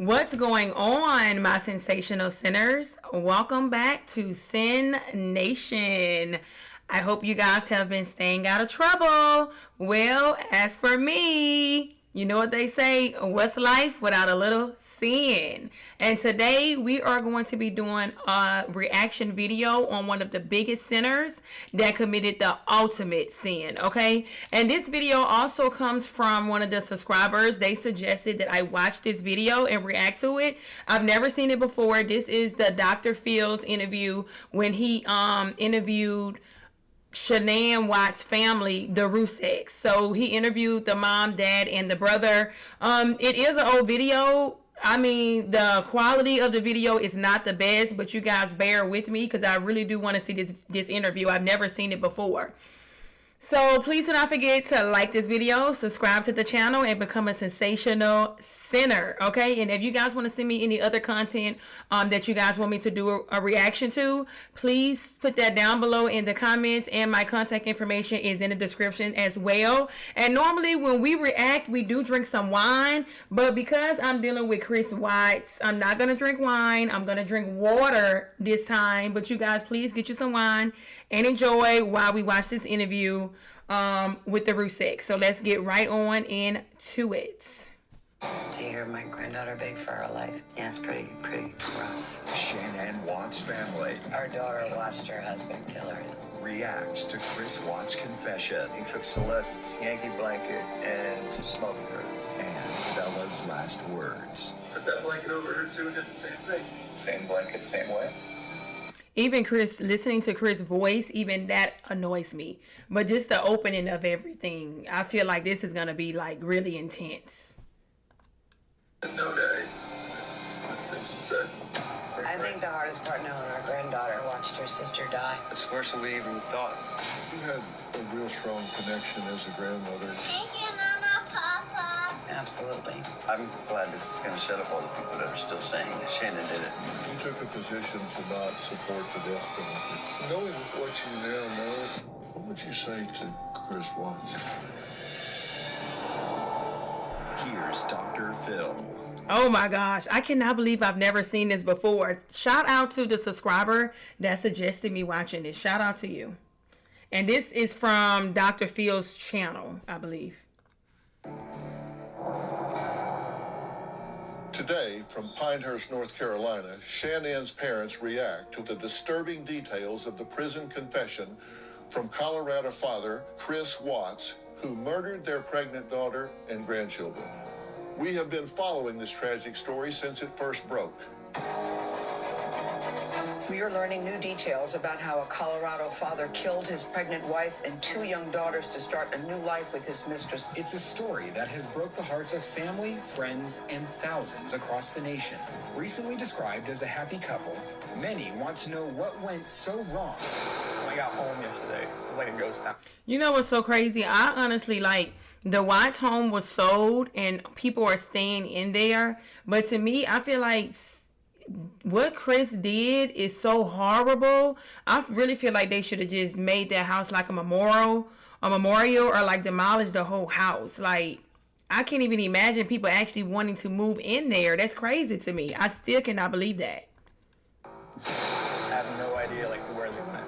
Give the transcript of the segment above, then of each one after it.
What's going on, my sensational sinners? Welcome back to Sin Nation. I hope you guys have been staying out of trouble. Well, as for me, you know what they say, what's life without a little sin? And today we are going to be doing a reaction video on one of the biggest sinners that committed the ultimate sin, okay? And this video also comes from one of the subscribers. They suggested that I watch this video and react to it. I've never seen it before. This is the Dr. Phil's interview when he interviewed Shanann Watts' family, the Rzuceks. So he interviewed the mom, dad, and the brother. It is an old video. I mean, the quality of the video is not the best, but you guys bear with me because I really do want to see this interview. I've never seen it before. So please do not forget to like this video, subscribe to the channel, and become a sensational sinner, okay? And if you guys want to send me any other content that you guys want me to do a reaction to, please put that down below in the comments, and my contact information is in the description as well. And normally when we react, we do drink some wine, but because I'm dealing with Chris Watts, I'm not going to drink wine. I'm going to drink water this time, but you guys please get you some wine and enjoy while we watch this interview with the Rzuceks. So let's get right on into it. To hear my granddaughter beg for her life, yeah, it's pretty rough. Shanann Watts' family Our daughter watched her husband kill her. reacts to Chris Watts' confession He took Celeste's Yankee blanket and smothered her. and Bella's last words. Put that blanket over her too and did the same thing. Same blanket, same way. Even Chris, listening to Chris' voice, even that annoys me. But just the opening of everything, I feel like this is going to be like really intense. No, Daddy. That's what she said. I think the hardest part knowing our granddaughter watched her sister die. It's worse than we even thought. You had a real strong connection as a grandmother. Thank you, Mama, Papa. Absolutely. I'm glad this is going to shut up all the people that are still saying that Shannon did it. You took a position to not support the death penalty. Knowing what you now know, what would you say to Chris Watts? Here's Dr. Phil. Oh my gosh, I cannot believe I've never seen this before. Shout out to the subscriber that suggested me watching this. Shout out to you. And this is from Dr. Phil's channel, I believe. Today, from Pinehurst, North Carolina, Shanann's parents react to the disturbing details of the prison confession from Colorado father Chris Watts, who murdered their pregnant daughter and grandchildren. We have been following this tragic story since it first broke. We are learning new details about how a Colorado father killed his pregnant wife and two young daughters to start a new life with his mistress. It's a story that has broke the hearts of family, friends, and thousands across the nation. Recently described as a happy couple, many want to know what went so wrong. When I got home yesterday, it was like a ghost town. You know what's so crazy? I honestly the Watts home was sold and people are staying in there. But to me, I feel like what Chris did is so horrible. I really feel like they should have just made that house like a memorial or like demolished the whole house. Like, I can't even imagine people actually wanting to move in there. That's crazy to me. I still cannot believe that. I have no idea where they went.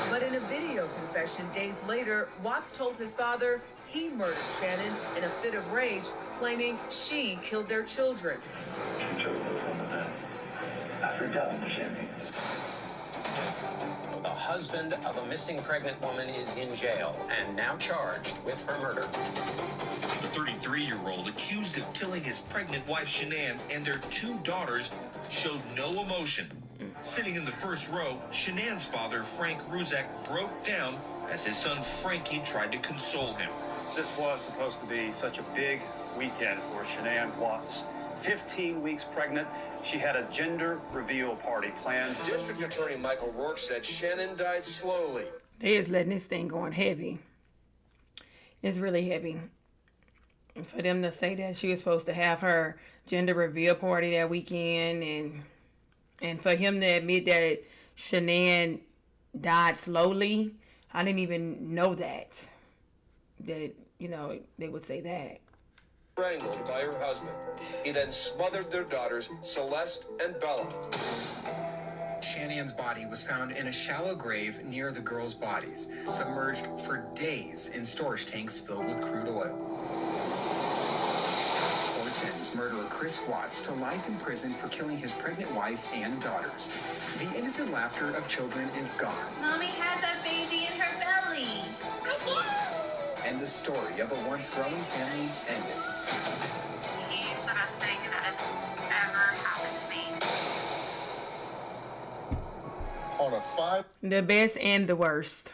But in a video confession days later, Watts told his father he murdered Shannon in a fit of rage, claiming she killed their children. The husband of a missing pregnant woman is in jail and now charged with her murder. The 33-year-old accused of killing his pregnant wife Shanann and their two daughters showed no emotion. Sitting in the first row, Shanann's father, Frank Rzuceks, broke down as his son Frankie tried to console him. This was supposed to be such a big weekend for Shanann Watts. 15 weeks pregnant, she had a gender reveal party planned. District Attorney Michael Rourke said Shannon died slowly. They is letting this thing going heavy. It's really heavy. And for them to say that she was supposed to have her gender reveal party that weekend, and for him to admit that Shanann died slowly, I didn't even know that. That, they would say that. strangled by her husband. He then smothered their daughters, Celeste and Bella. Shannon's body was found in a shallow grave near the girls' bodies, submerged for days in storage tanks filled with crude oil. Court sentenced murderer Chris Watts to life in prison for killing his pregnant wife and daughters. The innocent laughter of children is gone. Mommy has a baby in her belly. And the story of a once growing family ended. He's the best thing that has ever happened to me. On a 5 The best and the worst.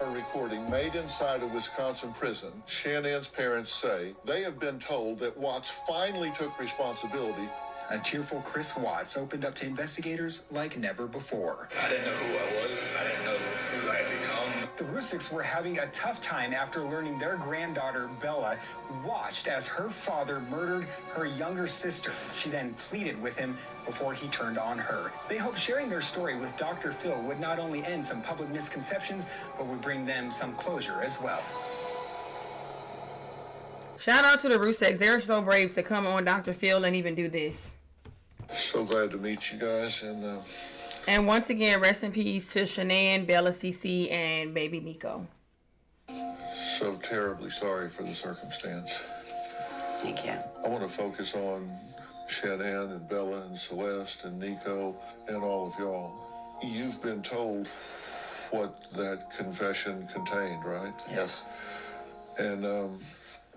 recording made inside a Wisconsin prison, Shannon's parents say they have been told that Watts finally took responsibility. A tearful Chris Watts opened up to investigators like never before. I didn't know who I was. I didn't know who I had become. The Rzuceks were having a tough time after learning their granddaughter, Bella, watched as her father murdered her younger sister. She then pleaded with him before he turned on her. They hoped sharing their story with Dr. Phil would not only end some public misconceptions, but would bring them some closure as well. Shout out to the Rzuceks. They're so brave to come on Dr. Phil and even do this. So glad to meet you guys, And once again, rest in peace to Shanann, Bella CC, and baby Nico. so terribly sorry for the circumstance. Thank you. I want to focus on Shanann and Bella and Celeste and Nico and all of y'all. You've been told what that confession contained, right? Yes. And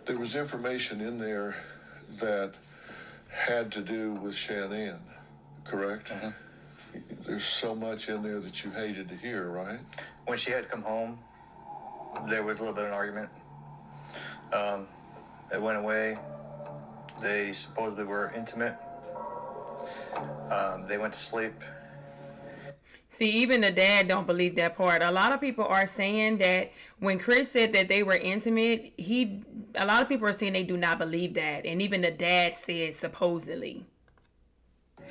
there was information in there that had to do with Shanann, correct? Mm-hmm. There's so much in there that you hated to hear, right? When she had come home, there was a little bit of an argument. It went away. They supposedly were intimate. They went to sleep. See, even the dad don't believe that part. A lot of people are saying that when Chris said that they were intimate, a lot of people are saying they do not believe that. And even the dad said supposedly.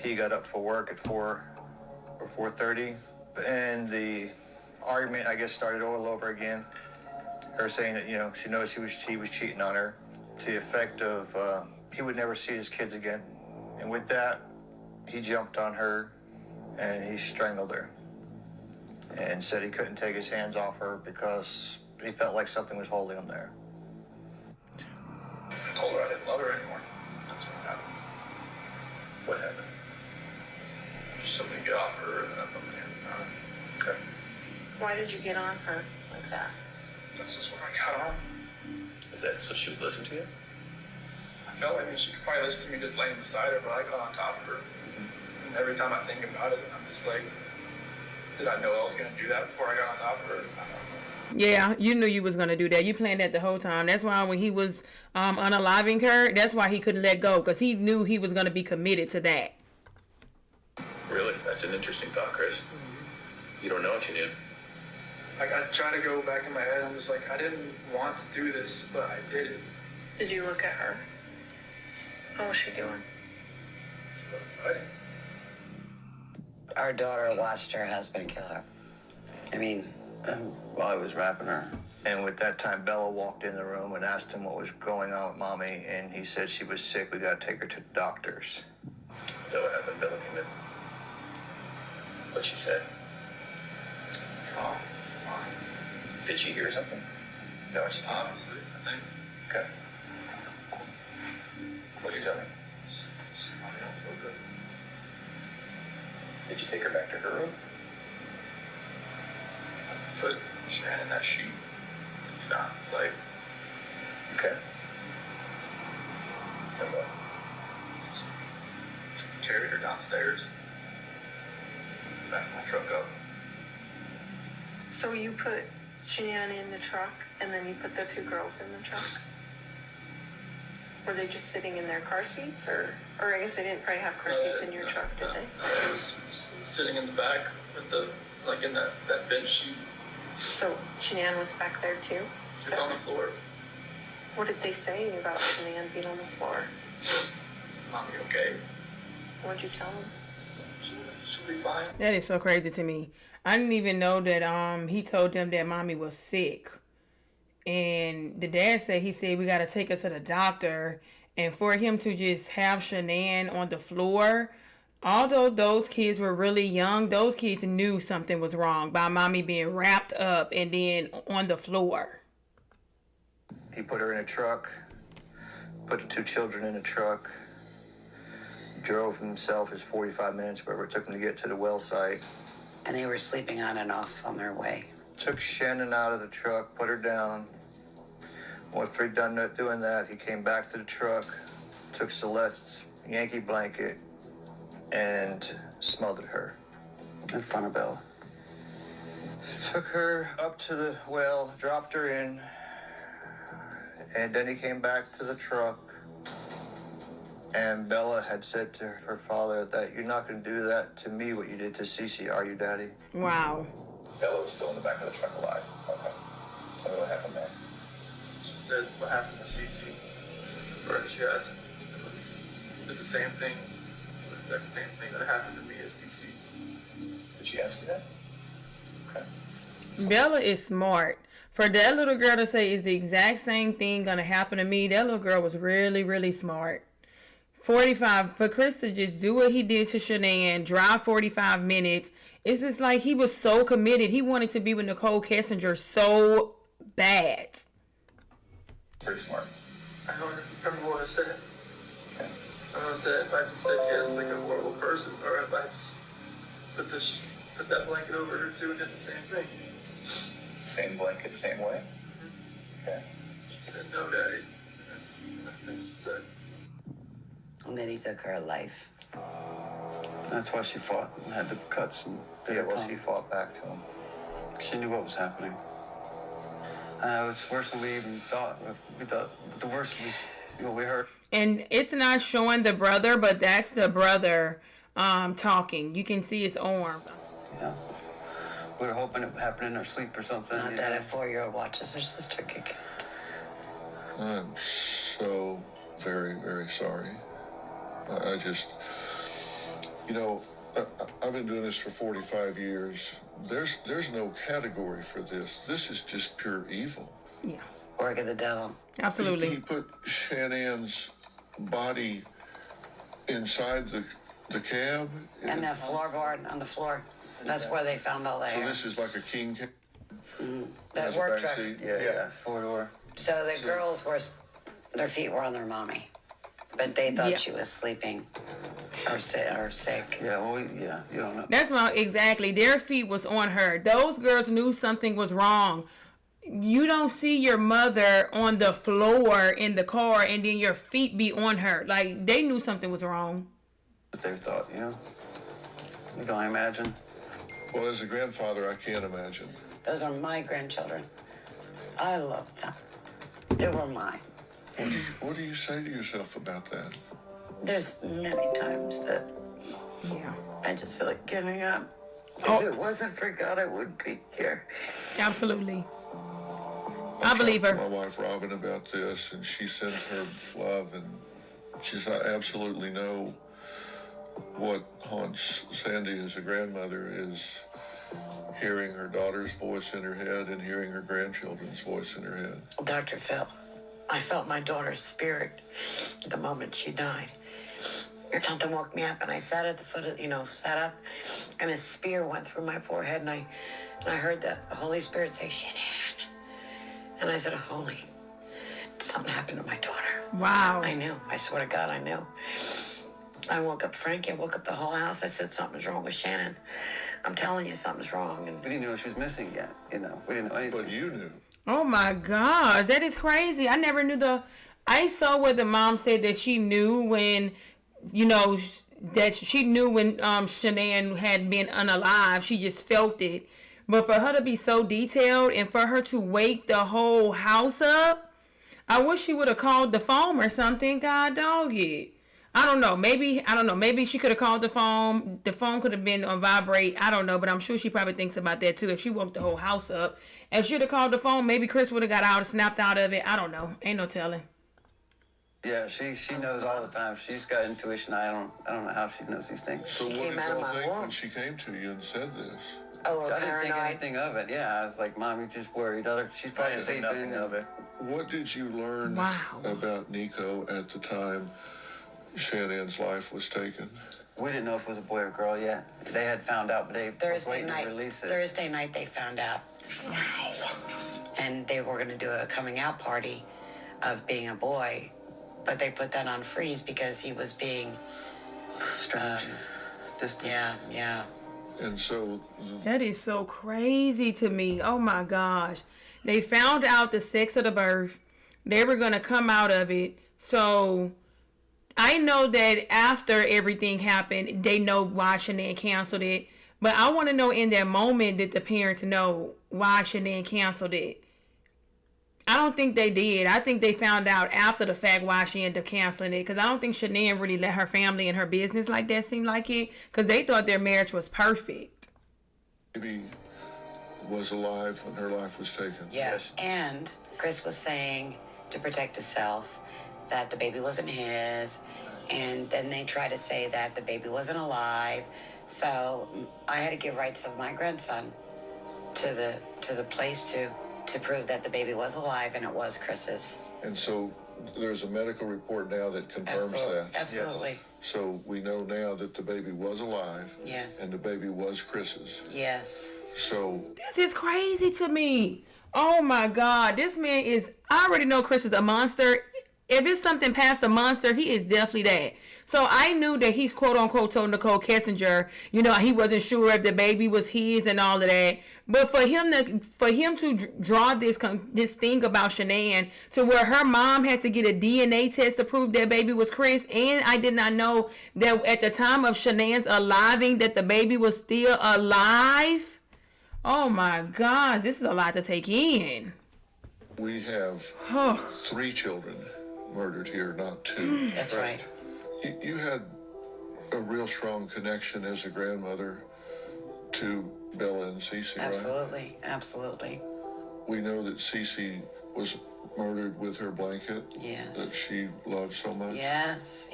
He got up for work at 4 or 4:30, and the argument, I guess, started all over again. Her saying that, she knows he was cheating on her, to the effect of he would never see his kids again. And with that, he jumped on her and he strangled her and said he couldn't take his hands off her because he felt like something was holding him there. I told her I didn't love her anymore. That's what happened. What happened? Just something to get off her and then okay. Why did you get on her like that? That's just when I got on. Is that so she would listen to you? I felt like she could probably listen to me just laying beside her, but I got on top of her. And every time I think about it, I'm just like, did I know I was going to do that before I got on top of her? I don't know. Yeah, you knew you was going to do that. You planned that the whole time. That's why when he was unaliving her, that's why he couldn't let go, because he knew he was going to be committed to that. Really? That's an interesting thought, Chris. You don't know if you knew. Like, I try to go back in my head, I'm just like, I didn't want to do this, but I did it. Did you look at her? How was she doing? Fighting. Our daughter watched her husband kill her. I mean, While I was wrapping her. And with that time, Bella walked in the room and asked him what was going on with Mommy, and he said she was sick. We got to take her to the doctors. Is that what happened? Bella came in. What she said? Oh, Did she hear something? Is that what she obviously, I think. Okay. What'd you tell her? I don't feel good. Did you take her back to her room? Put Shannon in that sheet. It's like, Okay. And what? carried her downstairs. Back my truck up. So you put Shanann in the truck, and then you put the two girls in the truck? Were they just sitting in their car seats, or I guess they didn't probably have car seats in your truck, did they? I was sitting in the back with in that bench sheet. So Shanann was back there too? She's on the floor. What did they say about Shanann being on the floor? Mommy, okay? What'd you tell them? She'll be fine. That is so crazy to me. I didn't even know that he told them that mommy was sick. And the dad said, we got to take her to the doctor. And for him to just have Shanann on the floor, although those kids were really young, those kids knew something was wrong by mommy being wrapped up and then on the floor. He put her in a truck, put the two children in a truck, drove himself his 45 minutes, wherever it took him to get to the well site. And they were sleeping on and off on their way. Took Shannon out of the truck, put her down. After he'd done doing that, he came back to the truck, took Celeste's Yankee blanket, and smothered her. In front of Bella. Took her up to the well, dropped her in, and then he came back to the truck. And Bella had said to her father that you're not going to do that to me what you did to Cece, are you, Daddy? Wow. Bella was still in the back of the truck alive. Okay. Tell me what happened there. She said what happened to Cece. First, she asked, it was the same thing, the exact same thing that happened to me as Cece. Did she ask you that? Okay. Bella is smart. For that little girl to say is the exact same thing gonna happen to me, that little girl was really, really smart. 45, for Chris to just do what he did to Shanann, drive 45 minutes, it's just like he was so committed. He wanted to be with Nicole Kessinger so bad. Pretty smart. I don't remember what I said. Okay. I don't know if I just said yes, like a horrible person, or if I just put that blanket over her too and did the same thing. Same blanket, same way? Okay. She said, no, Daddy. That's what she said. And then he took her life. That's why she fought and had the cuts. And she fought back to him. She knew what was happening. It was worse than we even thought. We thought the worst was what we heard. And it's not showing the brother, but that's the brother talking. You can see his arms. Yeah. We were hoping it would happen in our sleep or something. Not that a 4-year-old watches her sister get killed. I'm so very, very sorry. I just, I've been doing this for 45 years. There's no category for this. This is just pure evil. Yeah. Work of the devil. Absolutely. He put Shannon's body inside the cab. And the floorboard on the floor. That's where they found all the hair. So this is like a king cab? That work truck. Yeah, 4-door. So the girls their feet were on their mommy. But they thought she was sleeping or sick. Yeah, well, you don't know. That's why, exactly. Their feet was on her. Those girls knew something was wrong. You don't see your mother on the floor in the car and then your feet be on her. Like, they knew something was wrong. But they thought, You don't imagine. Well, as a grandfather, I can't imagine. Those are my grandchildren. I love them. They were mine. What do you say to yourself about that? There's many times that I just feel like giving up. If it wasn't for God, I wouldn't be here. Absolutely. I believe her. My wife Robin about this, and she sends her love, and I absolutely know what haunts Sandy as a grandmother is hearing her daughter's voice in her head and hearing her grandchildren's voice in her head. Dr. Phil, I felt my daughter's spirit the moment she died. Something woke me up, and I sat at the foot of, sat up, and a spear went through my forehead, and I heard the Holy Spirit say, Shanann. And I said, Holy, something happened to my daughter. Wow. I knew. I swear to God, I knew. I woke up Frankie. I woke up the whole house. I said, something's wrong with Shannon. I'm telling you, something's wrong. And we didn't know she was missing yet. We didn't know anything. But you knew. Oh my gosh, that is crazy. I never knew I saw where the mom said that she knew when, that she knew when Shanann had been unalive. She just felt it. But for her to be so detailed and for her to wake the whole house up, I wish she would have called the phone or something. God dog it. I don't know. Maybe she could have called the phone. The phone could have been on vibrate. I don't know. But I'm sure she probably thinks about that too. If she woke the whole house up. If she would have called the phone, maybe Chris would have got out, snapped out of it. I don't know. Ain't no telling. Yeah, she knows all the time. She's got intuition. I don't know how she knows these things. So what did y'all think when she came to you and said this? Oh, I didn't think paranoid. anything of it. Yeah, I was like, Mom, you're just worried. She's I probably didn't think sleeping. nothing of it. What did you learn about Nico at the time Shannon's life was taken? We didn't know if it was a boy or girl yet. They had found out, but they were waiting to release it. Thursday night they found out. And they were going to do a coming out party of being a boy, but they put that on freeze because he was being strange. Distant. Yeah. And so that is so crazy to me. Oh my gosh. They found out the sex of the birth. They were going to come out of it. So I know that after everything happened, they know why Shanann canceled it. But I want to know in that moment, did the parents know why Shanann canceled it? I don't think they did. I think they found out after the fact why she ended up canceling it. Because I don't think Shanann really let her family and her business like that seem like it. Because they thought their marriage was perfect. Baby was alive when her life was taken. Yes. And Chris was saying, to protect himself, that the baby wasn't his. And then they tried to say that the baby wasn't alive. So I had to give rights of my grandson to the place to prove that the baby was alive and it was Chris's. And so there's a medical report now that confirms that. Absolutely. Yes. So we know now that the baby was alive. Yes. And the baby was Chris's. Yes. So this is crazy to me. Oh my God. This man I already know Chris is a monster. If it's something past a monster, he is definitely that. So I knew that he's quote unquote told Nicole Kessinger, he wasn't sure if the baby was his and all of that. But for him to draw this thing about Shanann to where her mom had to get a DNA test to prove that baby was Chris, and I did not know that at the time of Shanann's aliving that the baby was still alive. Oh my gosh, this is a lot to take in. We have 3 children murdered here, not 2. That's right. You had a real strong connection as a grandmother to Bella and Cece, right? Absolutely. We know that Cece was murdered with her blanket that she loved so much. Yes.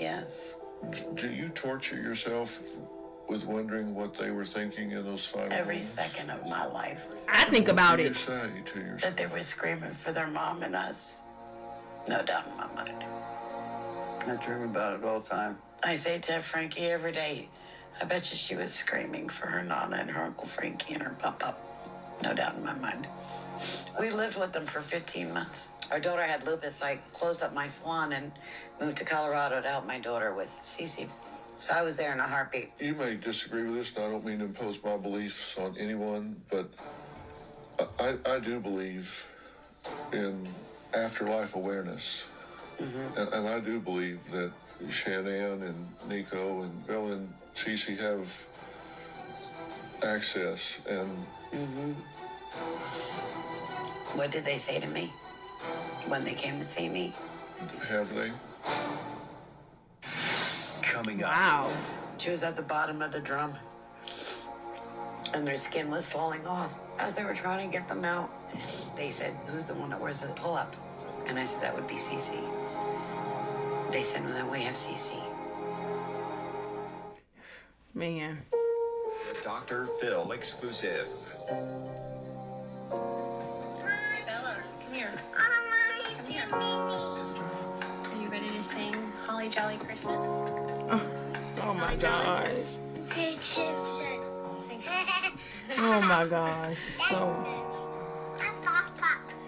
Do you torture yourself with wondering what they were thinking in those final Every moments? second of my life. I think about it. What do you say to yourself? That they were screaming for their mom and us. No doubt in my mind. I dream about it all the time. I say to Frankie every day, I bet you she was screaming for her Nana and her Uncle Frankie and her Papa. No doubt in my mind. We lived with them for 15 months. Our daughter had lupus. I closed up my salon and moved to Colorado to help my daughter with Cece. So I was there in a heartbeat. You may disagree with this, and I don't mean to impose my beliefs on anyone, but I do believe in afterlife awareness. Mm-hmm. And I do believe that Shanann and Nico and Bella and Cece have access. And what did they say to me when they came to see me? Have they? Coming up. Wow. She was at the bottom of the drum, and their skin was falling off. As they were trying to get them out, they said, "Who's the one that wears the pull-up?" And I said, "That would be Cece." They said, "Well, then we have Cece." Man. Dr. Phil exclusive. Hi, Bella. Come here. Come here. Are you ready to sing Holly Jolly Christmas? Oh my gosh. Oh my gosh. So.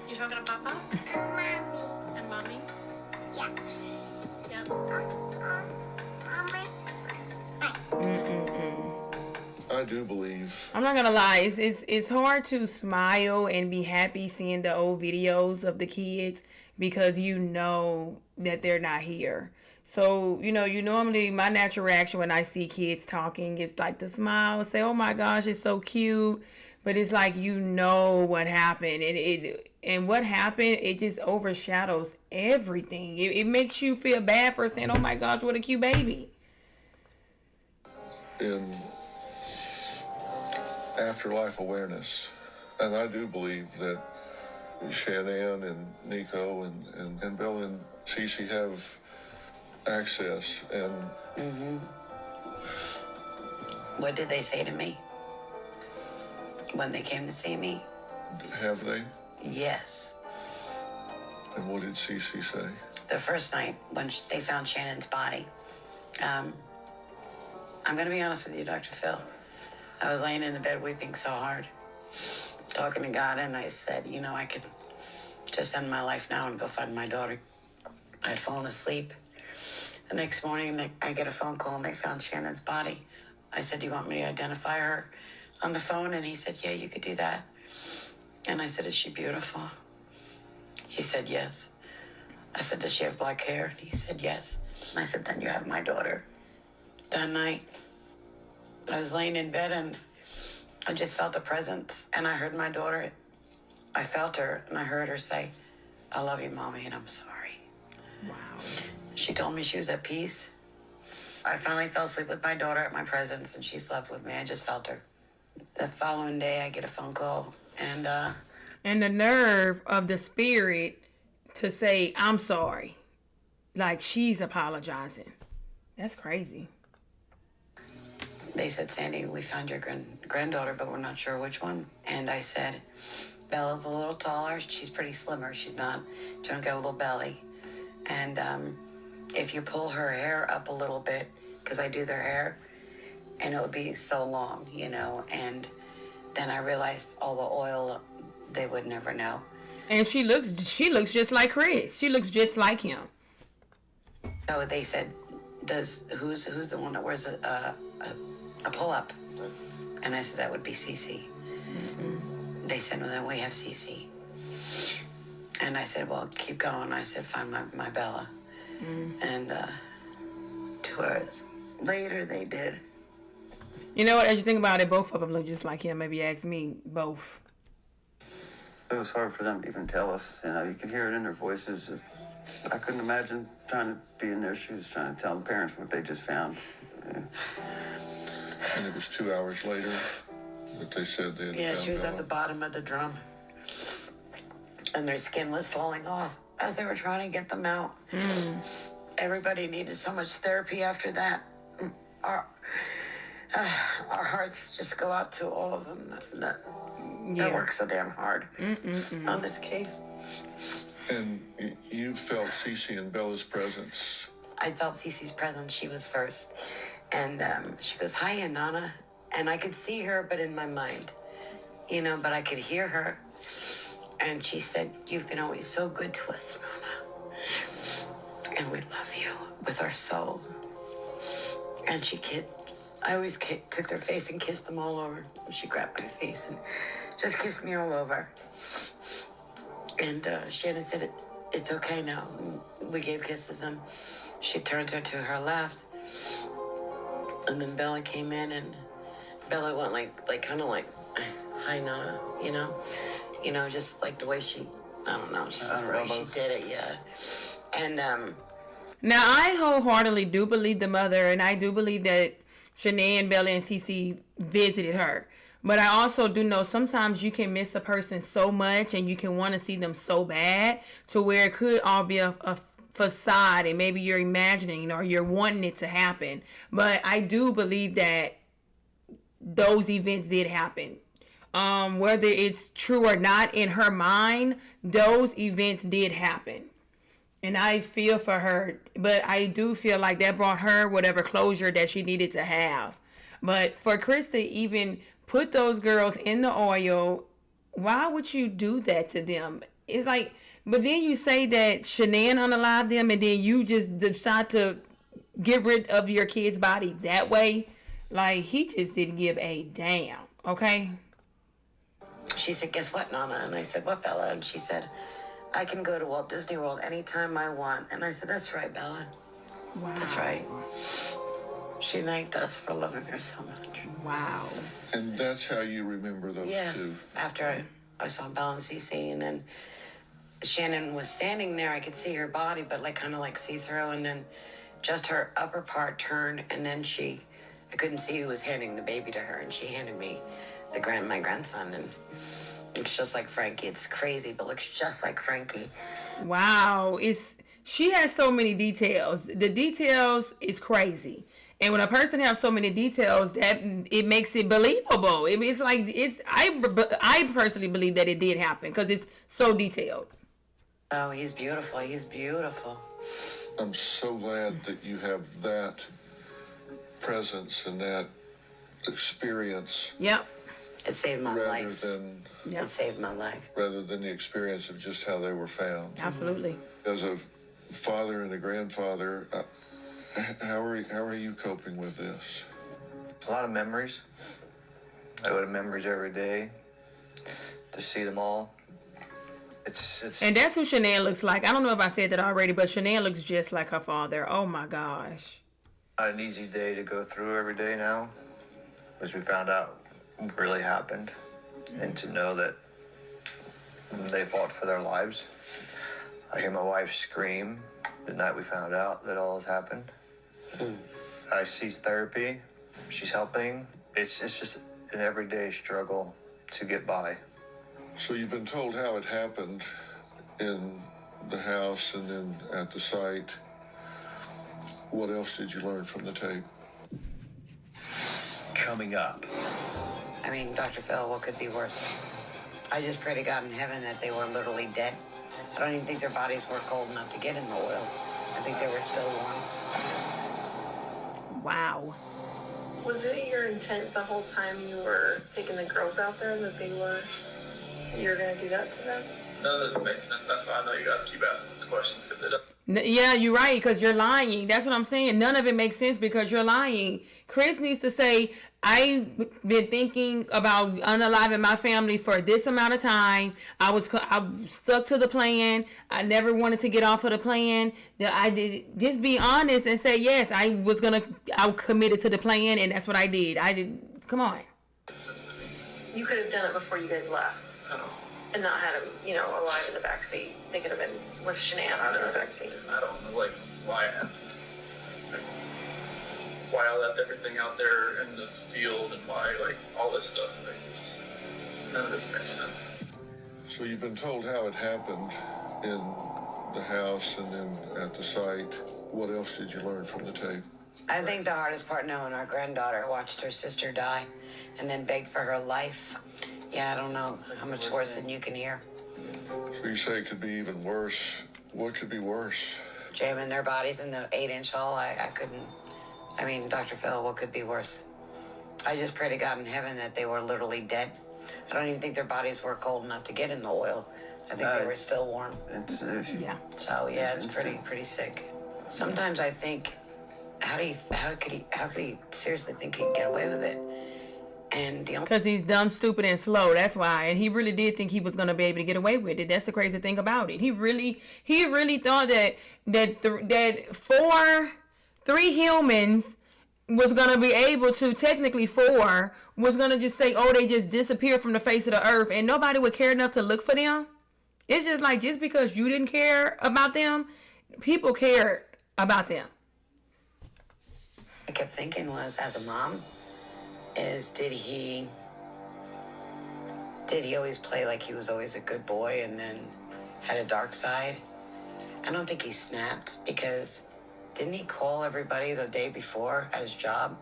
You talking to Papa? And Mommy? Yes. Yep. I do believe. I'm not gonna lie, it's hard to smile and be happy seeing the old videos of the kids because you know that they're not here. So, you normally, my natural reaction when I see kids talking is like to smile, say, "Oh my gosh, it's so cute." But it's like, what happened. And what happened, it just overshadows everything. It makes you feel bad for saying, "Oh my gosh, what a cute baby." In afterlife awareness. And I do believe that Shanann and Nico and Bella and Cece have access. And What did they say to me? when they came to see me. Have they? Yes. And what did Cece say? The first night when they found Shannon's body, I'm going to be honest with you, Dr. Phil. I was laying in the bed weeping so hard, talking to God, and I said, you know, I could just end my life now and go find my daughter. I had fallen asleep. The next morning, I get a phone call, and they found Shannon's body. I said, do you want me to identify her on the phone? And he said, yeah, you could do that. And I said, is she beautiful? He said, yes. I said, does she have black hair? And he said, yes. And I said, then you have my daughter. That night, I was laying in bed, and I just felt a presence, and I heard my daughter. I felt her, and I heard her say, I love you, Mommy, and I'm sorry. Wow. She told me she was at peace. I finally fell asleep with my daughter at my presence, and she slept with me. I just felt her. The following day, I get a phone call, and the nerve of the spirit to say, I'm sorry. Like, she's apologizing. That's crazy. They said, Sandy, we found your granddaughter, but we're not sure which one. And I said, Bella's a little taller. She's pretty slimmer. She don't get a little belly. And if you pull her hair up a little bit, because I do their hair, and it'll be so long, you know. And then I realized all the oil, they would never know. And she looks just like Chris. She looks just like him. So they said, who's the one that wears a pull-up? And I said, that would be Cece. Mm-hmm. They said, well, then we have Cece. And I said, well, keep going. I said, find my Bella. Mm. And 2 hours later, they did. You know what? As you think about it, both of them look just like him. Maybe ask me, both. It was hard for them to even tell us. You know, you could hear it in their voices. I couldn't imagine trying to be in their shoes, trying to tell the parents what they just found. Yeah. And it was 2 hours later that they said they had found she was Bella. at the bottom of the drum. And their skin was falling off as they were trying to get them out. Mm. Everybody needed so much therapy after that. Our hearts just go out to all of them that work so damn hard on this case. And you felt Cece and Bella's presence. I felt Cece's presence. She was first. And she goes, hi, Nana. And I could see her, but in my mind, you know, but I could hear her. And she said, you've been always so good to us, Nana. And we love you with our soul. And I always took their face and kissed them all over. She grabbed my face and just kissed me all over. And Shannon said, it's okay now. We gave kisses, and she turned her to her left. And then Bella came in, and Bella went like kind of like, hi, Nana, you know? You know, just like the way she, I don't know, just the way she did it, yeah. And, now, I wholeheartedly do believe the mother, and I do believe that Shanae, Bella, and Cece visited her. But I also do know sometimes you can miss a person so much, and you can want to see them so bad to where it could all be a facade, and maybe you're imagining or you're wanting it to happen. But I do believe that those events did happen. Whether it's true or not in her mind, those events did happen. And I feel for her, but I do feel like that brought her whatever closure that she needed to have. But for Chris to even put those girls in the oil, why would you do that to them? It's like, but then you say that Shanann unalived them, and then you just decide to get rid of your kid's body that way. Like, he just didn't give a damn, okay? She said, guess what, Nana? And I said, what, Bella? And she said, I can go to Walt Disney World anytime I want. And I said, that's right, Bella. Wow. That's right. She thanked us for loving her so much. Wow. And that's how you remember those two? Yes. After I saw Bella and Cece, and then Shannon was standing there. I could see her body, but like kind of like see-through. And then just her upper part turned, and then I couldn't see who was handing the baby to her. And she handed me my grandson, and it's just like Frankie. It's crazy, but looks just like Frankie. Wow. She has so many details. The details is crazy. And when a person has so many details, that it makes it believable. It's like I personally believe that it did happen because it's so detailed. Oh, he's beautiful. He's beautiful. I'm so glad that you have that presence and that experience. Yep. It saved my life. Yep. It saved my life. Rather than the experience of just how they were found. Absolutely. As a father and a grandfather, how are you coping with this? A lot of memories. I go to memories every day to see them all. It's And that's who Shanann looks like. I don't know if I said that already, but Shanann looks just like her father. Oh my gosh. not an easy day to go through every day now, as we found out what really happened, and to know that they fought for their lives. I hear my wife scream the night we found out that all has happened. I see therapy. She's helping. It's just an everyday struggle to get by. So you've been told how it happened in the house and then at the site. What else did you learn from the tape? Coming up. I mean, Dr. Phil, what could be worse? I just pray to God in heaven that they were literally dead. I don't even think their bodies were cold enough to get in the oil. I think they were still warm. Wow. Was it your intent the whole time you were taking the girls out there that you were going to do that to them? None of this makes sense. That's why I know you guys keep asking these questions, because it doesn't. Yeah, you're right, because you're lying. That's what I'm saying. None of it makes sense because you're lying. Chris needs to say, I've been thinking about unaliving my family for this amount of time. I stuck to the plan. I never wanted to get off of the plan. I did. Just be honest and say, yes, I committed to the plan, and that's what I did. Come on. You could have done it before you guys left. And not had him, alive in the backseat. They could have been with Shanann out in the backseat. I don't know, why I left everything out there in the field and why, all this stuff. None of this makes sense. So you've been told how it happened in the house and then at the site. What else did you learn from the tape? I think the hardest part knowing our granddaughter watched her sister die and then begged for her life. Yeah, I don't know how much worse than you can hear. So you say it could be even worse. What could be worse? Jamming their bodies in the 8-inch hole, I couldn't. I mean, Dr. Phil, what could be worse? I just pray to God in heaven that they were literally dead. I don't even think their bodies were cold enough to get in the oil. I think they were still warm. Yeah. So yeah, it's pretty sick. Sometimes I think, how could he seriously think he could get away with it? And because he's dumb, stupid, and slow. That's why. And he really did think he was going to be able to get away with it. That's the crazy thing about it. He really thought that three humans was going to be able to, technically 4, was going to just say, oh, they just disappeared from the face of the earth, and nobody would care enough to look for them. It's just like, just because you didn't care about them, people cared about them. I kept thinking was, as a mom, did he always play like he was always a good boy and then had a dark side? I don't think he snapped, because didn't he call everybody the day before at his job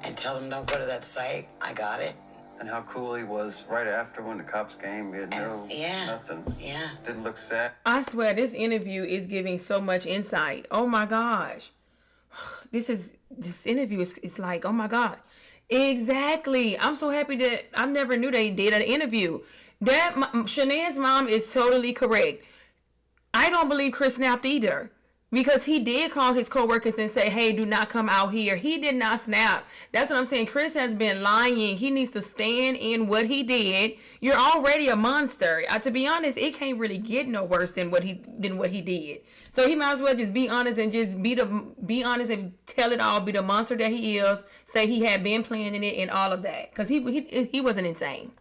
and tell them, don't go to that site, I got it? And how cool he was right after when the cops came. He had nothing. Yeah. Didn't look sad. I swear this interview is giving so much insight. Oh my gosh. This interview is like, oh my God. Exactly. I'm so happy that I never knew they did an interview. That Shanann's mom is totally correct. I don't believe Chris snapped either, because he did call his coworkers and say, hey, do not come out here. He did not snap. That's what I'm saying. Chris has been lying. He needs to stand in what he did. You're already a monster. To be honest, it can't really get no worse than what he did. So he might as well just be honest and just be honest and tell it all, be the monster that he is, say he had been planning it and all of that. Because he wasn't insane.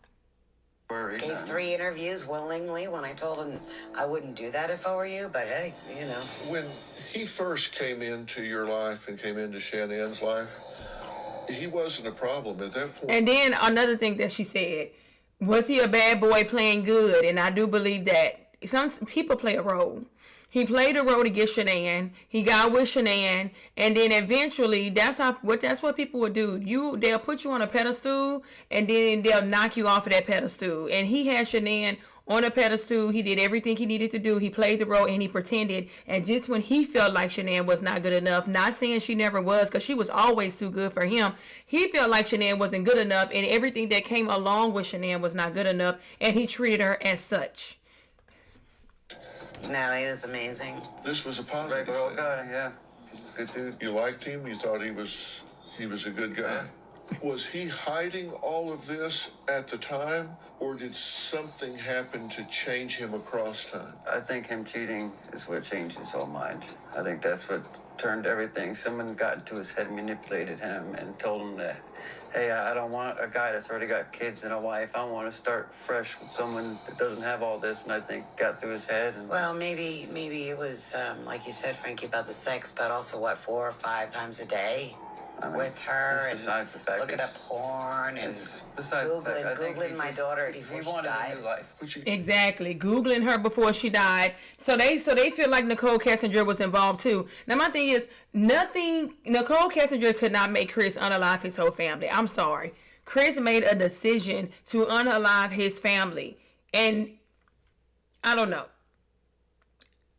Gave 3 interviews willingly when I told him I wouldn't do that if I were you, but hey, When he first came into your life and came into Shannann's life, he wasn't a problem at that point. And then another thing that she said, was he a bad boy playing good? And I do believe that some people play a role. He played the role to get Shanann. He got with Shanann, and then eventually, that's what people would do. They'll put you on a pedestal, and then they'll knock you off of that pedestal. And he had Shanann on a pedestal. He did everything he needed to do. He played the role and he pretended. And just when he felt like Shanann was not good enough, not saying she never was, because she was always too good for him, he felt like Shanann wasn't good enough, and everything that came along with Shanann was not good enough, and he treated her as such. No, he was amazing. This was a positive Regular old thing. guy, yeah. He's a good dude. You liked him? You thought he was a good guy? Was he hiding all of this at the time, or did something happen to change him across time? I think him cheating is what changed his whole mind. I think that's what turned everything. Someone got into his head, manipulated him, and told him that, hey, I don't want a guy that's already got kids and a wife. I want to start fresh with someone that doesn't have all this. And I think got through his head. And Well, maybe it was, like you said, Frankie, about the sex, but also, 4 or 5 times a day with her, and besides the fact looking that- up porn and besides the fact, I think Googling he my just- daughter before he she wanted died. a new life. Exactly. Googling her before she died. So they feel like Nicole Kessinger was involved too. Now my thing is, Nicole Kessinger could not make Chris unalive his whole family. I'm sorry. Chris made a decision to unalive his family. And I don't know.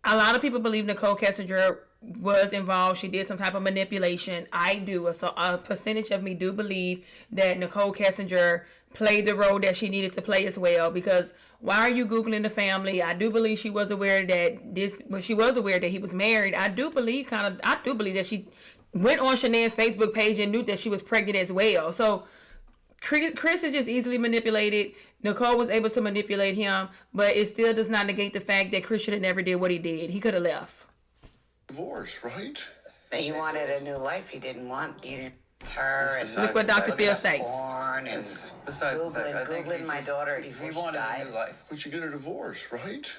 A lot of people believe Nicole Kessinger was involved. She did some type of manipulation. I do. So a percentage of me do believe that Nicole Kessinger played the role that she needed to play as well. Because why are you Googling the family? I do believe she was aware that she was aware that he was married. I do believe that she went on Shanann's Facebook page and knew that she was pregnant as well. So Chris is just easily manipulated. Nicole was able to manipulate him, but it still does not negate the fact that Chris should have never did what he did. He could have left. Divorce, right? He wanted a new life. He didn't want her. And Look what Dr. Phil say. Porn and Besides the fact, I think Googling my daughter before he she wanted a died. new life. But you get a divorce, right?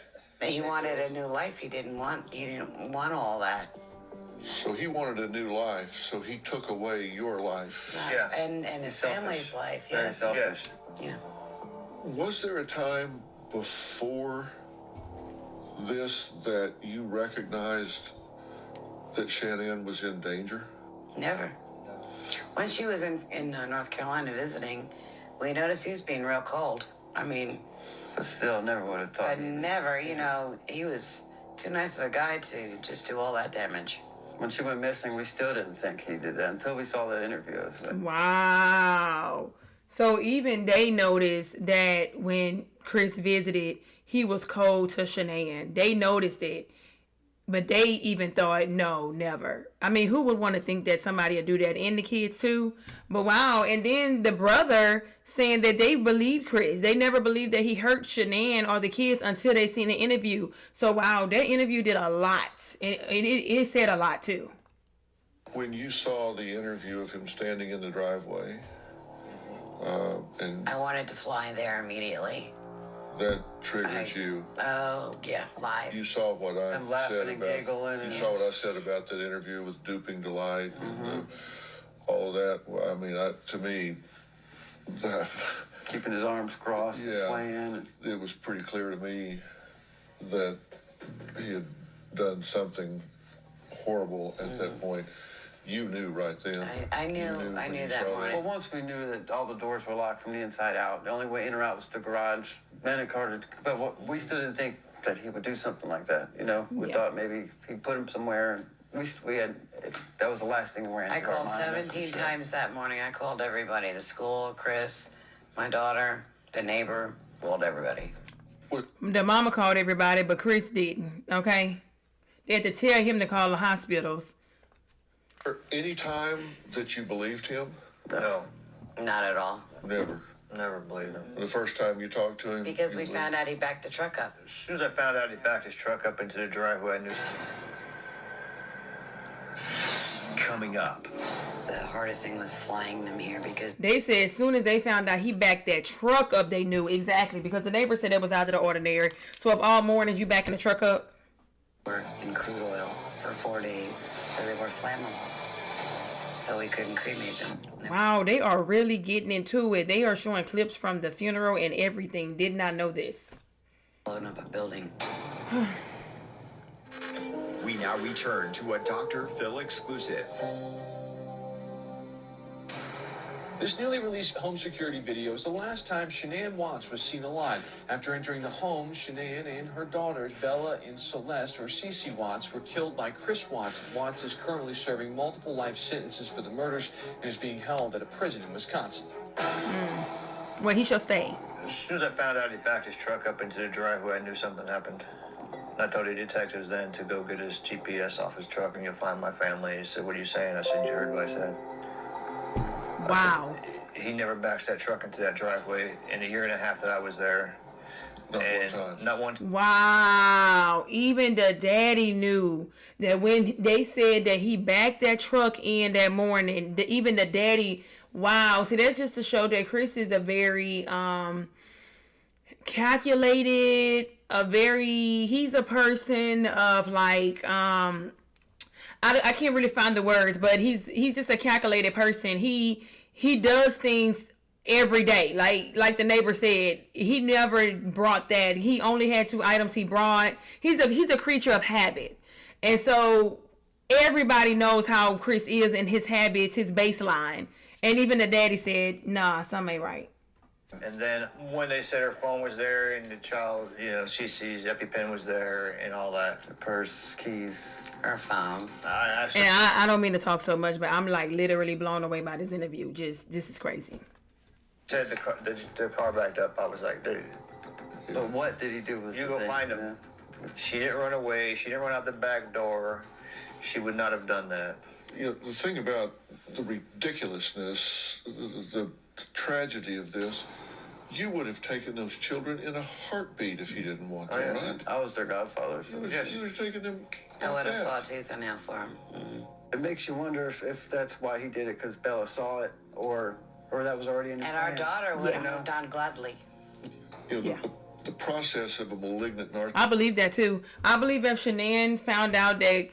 He wanted a new life. He didn't want all that. So he wanted a new life, so he took away your life. Yeah. And his family's life. Very Yes. selfish. Yeah. Was there a time before this that you recognized that Shanann was in danger? Never. When she was in North Carolina visiting, we noticed he was being real cold. I mean, But still, never would have thought. but never, he was too nice of a guy to just do all that damage. When she went missing, we still didn't think he did that until we saw that interview. It was like, Wow. So even they noticed that when Chris visited, he was cold to Shanann. They noticed it. But they even thought, no, never. I mean, who would want to think that somebody would do that? And the kids too? But wow. And then the brother saying that they believed Chris. They never believed that he hurt Shanann or the kids until they seen the interview. So wow, that interview did a lot. It said a lot too. When you saw the interview of him standing in the driveway, and I wanted to fly there immediately. that triggers you. Oh, yeah, live. You saw what I them laughing said and about. giggling. You And saw what I said about that interview with Duping Delight and all of that. Well, I mean, to me, that, keeping his arms crossed and Yeah. swaying. it was pretty clear to me that he had done something horrible at that point. You knew right then. I knew when you that saw morning. Well, once we knew that all the doors were locked from the inside out, the only way in or out was the garage. Ben and Carter, but we still didn't think that he would do something like that. We thought maybe he put him somewhere. And we had that was the last thing we ran. I through our called mind, that's for 17 sure. times that morning. I called everybody, the school, Chris, my daughter, the neighbor, called everybody. The mama called everybody, but Chris didn't. Okay? They had to tell him to call the hospitals. Any time that you believed him? No, Not at all. Never. never believed him. The first time you talked to him? Because you we believed found out he backed the truck up. As soon as I found out he backed his truck up into the driveway, I knew. Coming up. The hardest thing was flying them here because They said as soon as they found out he backed that truck up, they knew exactly, because the neighbor said it was out of the ordinary. So if all morning you backing the truck up, we were in crude oil for 4 days, so they were flammable. So we couldn't cremate them. wow, they are really getting into it. They are showing clips from the funeral and everything. Did not know this. Blowing up a building. We now return to a Dr. Phil exclusive. This newly released home security video is the last time Shanann Watts was seen alive. After entering the home, Shanann and her daughters, Bella and Celeste, or Cece Watts, were killed by Chris Watts. Watts is currently serving multiple life sentences for the murders and is being held at a prison in Wisconsin. Well, he shall stay. As soon as I found out he backed his truck up into the driveway, I knew something happened. I told the detectives then to go get his GPS off his truck and you'll find my family. He said, "What are you saying?" I said, "You heard what I said." Wow. I said, he never backs that truck into that driveway in the year and a half that I was there. Not one time. Wow. Even the daddy knew that when they said that he backed that truck in that morning, even the daddy, wow. See, that's just to show that Chris is a very calculated, he's a person of like, I can't really find the words, but he's just a calculated person. He does things every day. Like the neighbor said, he never brought that. He only had 2 items he brought. He's a creature of habit. And so everybody knows how Chris is and his habits, his baseline. And even the daddy said, nah, something ain't right. And then when they said her phone was there and the child, Cece's EpiPen was there and all that. The purse, keys, Her phone. I don't mean to talk so much, but I'm like literally blown away by this interview. This is crazy. Said the car backed up. I was like, dude. But what did he do with You go find him. Yeah. She didn't run away. She didn't run out the back door. She would not have done that. The thing about the ridiculousness, the tragedy of this, you would have taken those children in a heartbeat if you didn't want them, right? I was their godfather. So. You was taking them I would have that. fought tooth and nail for him. Mm-hmm. It makes you wonder if that's why he did it, because Bella saw it, or that was already in his And plan. our daughter would have moved on gladly. The process of a malignant narcissist. I believe that too. I believe if Shanann found out that,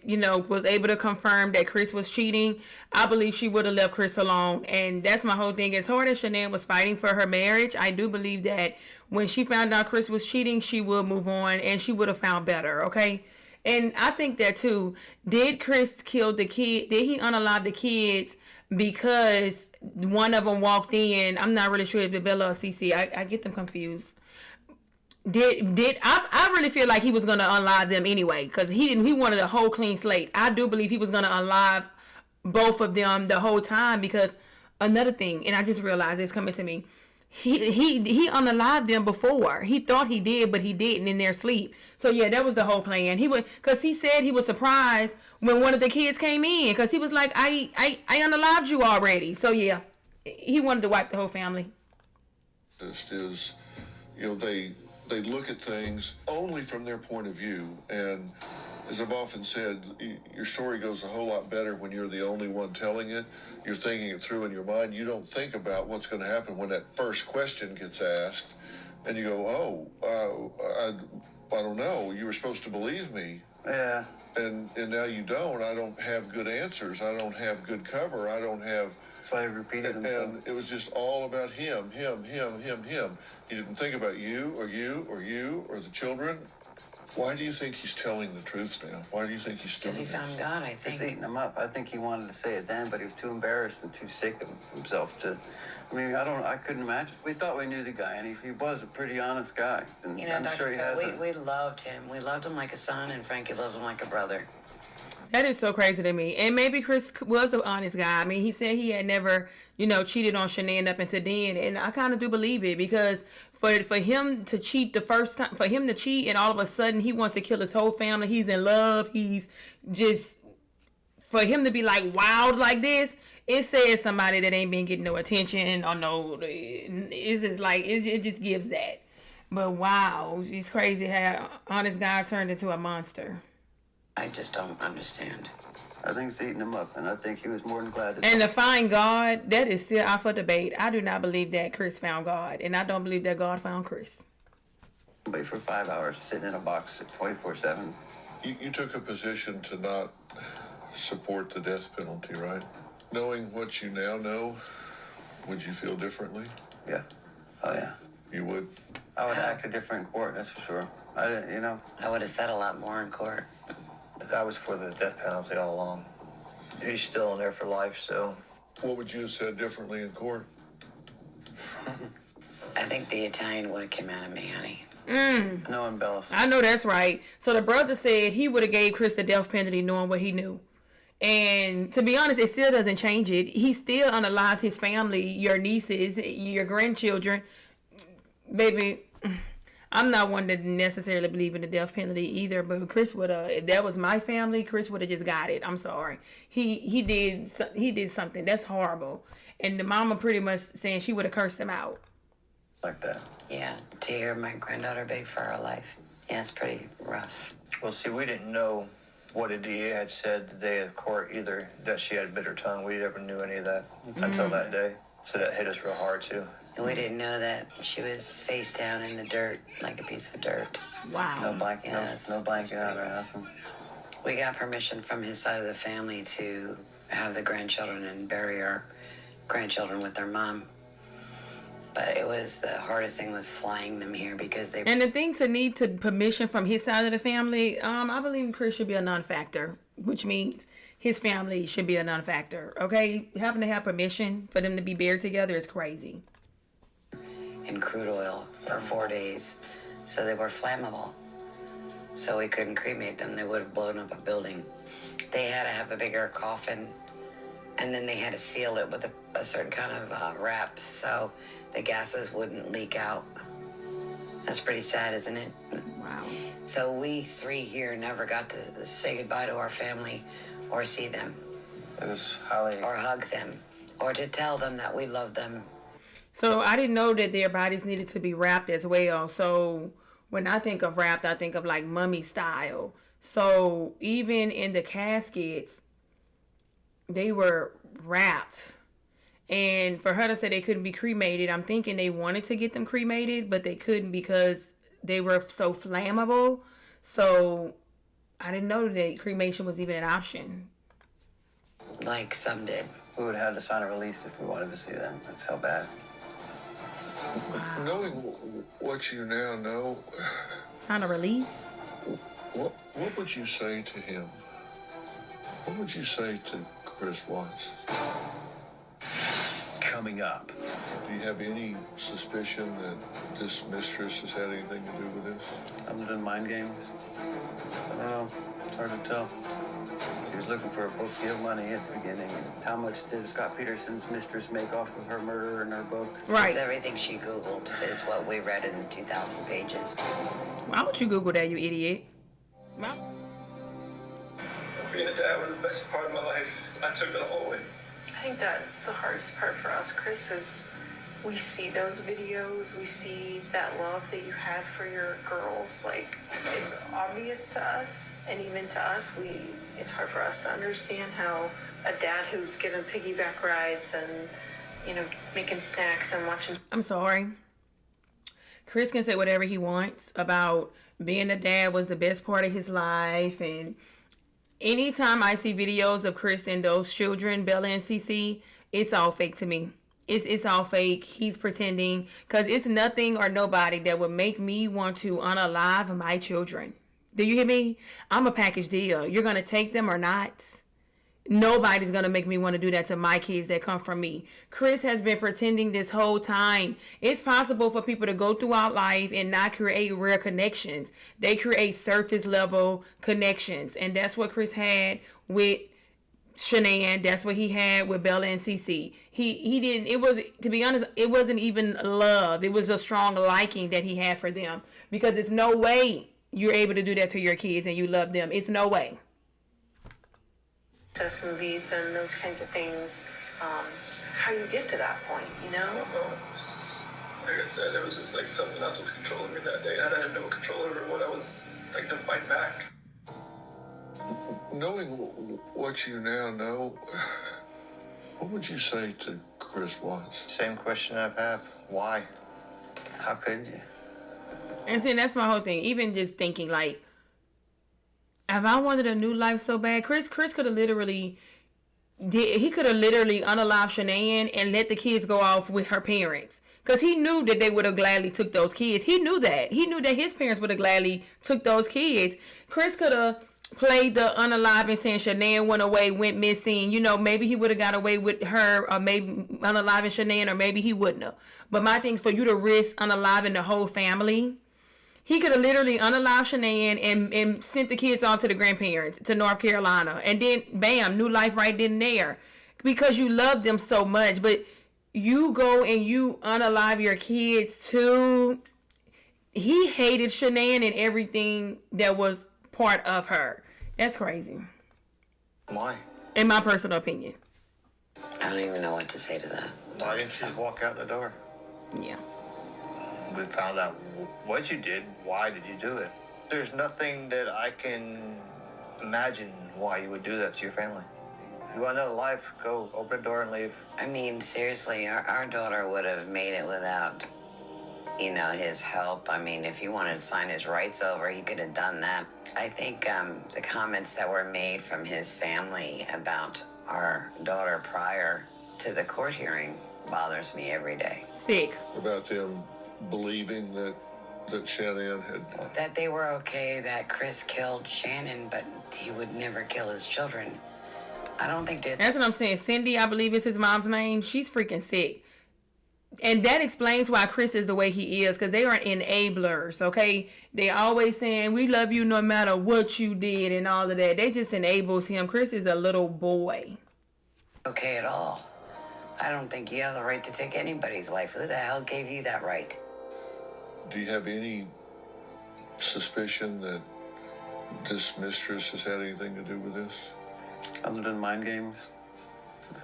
was able to confirm that Chris was cheating, I believe she would have left Chris alone. And that's my whole thing. As hard as Shanann was fighting for her marriage, I do believe that when she found out Chris was cheating, she would move on and she would have found better, okay? And I think that too. Did Chris kill the kid? Did he unalive the kids because one of them walked in? I'm not really sure if it's Bella or Cece. I get them confused. I really feel like he was gonna unalive them anyway, because he wanted a whole clean slate. I do believe he was gonna unalive both of them the whole time, because another thing, and I just realized it's coming to me, he unalived them before. He thought he did, but he didn't in their sleep. So yeah, that was the whole plan. Because he said he was surprised when one of the kids came in, because he was like, I unalived you already. So yeah, he wanted to wipe the whole family. This is, they look at things only from their point of view. And as I've often said, your story goes a whole lot better when you're the only one telling it. You're thinking it through in your mind. You don't think about what's going to happen when that first question gets asked. And you go, I don't know. You were supposed to believe me. Yeah. And now you don't. I don't have good answers. I don't have good cover. I don't have... That's why he repeated himself. And it was just all about him. He didn't think about you or the children. Why do you think he's telling the truth now? Why do you think he's doing it? Because he found God, I think. It's eating him up. I think he wanted to say it then, but he was too embarrassed and too sick of himself to... I couldn't imagine. We thought we knew the guy, and he was a pretty honest guy. And I'm Dr. sure he Phil, has we loved him. We loved him like a son, and Frankie loved him like a brother. That is so crazy to me. And maybe Chris was an honest guy. I mean, he said he had never, cheated on Shanann up until then. And I kind of do believe it, because for him to cheat the first time, for him to cheat and all of a sudden he wants to kill his whole family. He's in love. He's just, for him to be like wild like this, it says somebody that ain't been getting no attention or no, it's just like, it just gives that. But wow, it's crazy how honest guy turned into a monster. I just don't understand. I think it's eating him up, and I think he was more than glad to... And to find God, that is still out for debate. I do not believe that Chris found God, and I don't believe that God found Chris. Wait for 5 hours, sitting in a box 24/7. You took a position to not support the death penalty, right? Knowing what you now know, would you feel differently? Yeah. Oh, yeah. You would? I would act a different in court, that's for sure. I didn't, I would have said a lot more in court. That was for the death penalty all along. He's still in there for life, so. What would you have said differently in court? I think the Italian would have came out of me, honey. No embellishment. I know that's right. So the brother said he would have gave Chris the death penalty knowing what he knew. And to be honest, it still doesn't change it. He still unalived his family, your nieces, your grandchildren. Baby, I'm not one to necessarily believe in the death penalty either, but Chris would have, if that was my family, Chris would have just got it. I'm sorry. He did something. That's horrible. And the mama pretty much saying she would have cursed him out. Like that. Yeah, to hear my granddaughter beg for her life. Yeah, it's pretty rough. Well, see, we didn't know what a DA had said the day of court either, that she had a bitter tongue. We never knew any of that until that day. So that hit us real hard, too. And we didn't know that she was face down in the dirt, like a piece of dirt. Wow. No blanket, Yes. no blanket on or nothing. We got permission from his side of the family to have the grandchildren and bury our grandchildren with their mom. But it was, the hardest thing was flying them here because they... And the thing to need to permission from his side of the family, I believe Chris should be a non-factor, which means his family should be a non-factor. Okay? Having to have permission for them to be buried together is crazy. in crude oil for 4 days. So they were flammable. So we couldn't cremate them. They would have blown up a building. They had to have a bigger coffin, and then they had to seal it with a certain kind of wrap so the gases wouldn't leak out. That's pretty sad, isn't it? Wow. So we three here never got to say goodbye to our family or see them. It was highly... Or hug them. Or to tell them that we love them. So I didn't know that their bodies needed to be wrapped as well. So when I think of wrapped, I think of like mummy style. So even in the caskets, they were wrapped. And for her to say they couldn't be cremated, I'm thinking they wanted to get them cremated, but they couldn't because they were so flammable. So I didn't know that cremation was even an option. Like some did. We would have had to sign a release if we wanted to see them. That's how bad. Wow. Knowing what you now know, Sign a release? what would you say to him? What would you say to Chris Watts? Coming up. Do you have any suspicion that this mistress has had anything to do with this? I'm doing mind games. I don't know. It's hard to tell. He was looking for a book deal money at the beginning. And how much did Scott Peterson's mistress make off of her murder in her book? Right. It's everything she Googled. It's what we read in the 2,000 pages. Why would you Google that, you idiot? Well, Being a dad was the best part of my life. I took it all away. I think that's the hardest part for us, Chris, is we see those videos, we see that love that you had for your girls. Like, it's obvious to us, and even to us, it's hard for us to understand how a dad who's given piggyback rides and, making snacks and watching. I'm sorry. Chris can say whatever he wants about being a dad was the best part of his life, and anytime I see videos of Chris and those children, Bella and Cece, it's all fake to me. It's all fake. He's pretending, because it's nothing or nobody that would make me want to unalive my children. Do you hear me? I'm a package deal. You're going to take them or not? Nobody's going to make me want to do that to my kids that come from me. Chris has been pretending this whole time. It's possible for people to go throughout life and not create real connections. They create surface level connections. And that's what Chris had with Shanann. That's what he had with Bella and Cece. He didn't, it was, to be honest, it wasn't even love. It was a strong liking that he had for them. Because there's no way you're able to do that to your kids and you love them. It's no way. Test movies and those kinds of things, how you get to that point, I don't know. Like I said, it was just like something else was controlling me that day. I didn't have no control over what I was like to fight back. Knowing what you now know, what would you say to Chris Watts? Same question I've had. Why? How could you? And see, that's my whole thing. Even just thinking, like, if I wanted a new life so bad, Chris could have literally unalived Shanann and let the kids go off with her parents. Because he knew that they would have gladly took those kids. He knew that. He knew that his parents would have gladly took those kids. Chris could have played the unalive and saying Shanann went away, went missing. You know, maybe he would have got away with her, or maybe unalive and Shanann, or maybe he wouldn't have. But my thing is for you to risk unaliving the whole family. He could have literally unalived Shanann and sent the kids off to the grandparents to North Carolina. And then, bam, new life right then and there. Because you love them so much. But you go and you unalive your kids too. He hated Shanann and everything that was part of her. That's crazy. Why? In my personal opinion. I don't even know what to say to that. Why didn't you just walk out the door? Yeah. We found out what you did. Why did you do it? There's nothing that I can imagine why you would do that to your family. You want another life? Go open the door and leave. I mean, seriously, our daughter would have made it without, you know, his help. I mean, if he wanted to sign his rights over, he could have done that. I think the comments that were made from his family about our daughter prior to the court hearing bothers me every day. Sick. About them believing that Shanann had... That they were okay that Chris killed Shannon, but he would never kill his children. I don't think that... That's what I'm saying. Cindy, I believe is his mom's name. She's freaking sick. And that explains why Chris is the way he is, because they are enablers, okay? They always saying, we love you no matter what you did and all of that. They just enables him. Chris is a little boy. Okay at all. I don't think you have the right to take anybody's life. Who the hell gave you that right? Do you have any suspicion that this mistress has had anything to do with this? Other than mind games?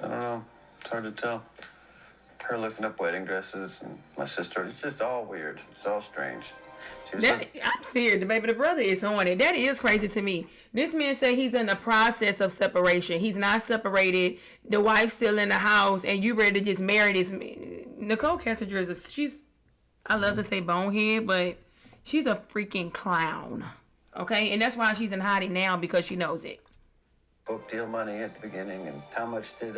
I don't know. It's hard to tell. Her looking up wedding dresses and my sister. It's just all weird. It's all strange. I'm serious. Baby, the brother is on it. That is crazy to me. This man said he's in the process of separation. He's not separated. The wife's still in the house, and you ready to just marry this man. Nicole Kessinger she's, I love to say bonehead, but she's a freaking clown. Okay? And that's why she's in hiding now, because she knows it. Book deal money at the beginning, and how much did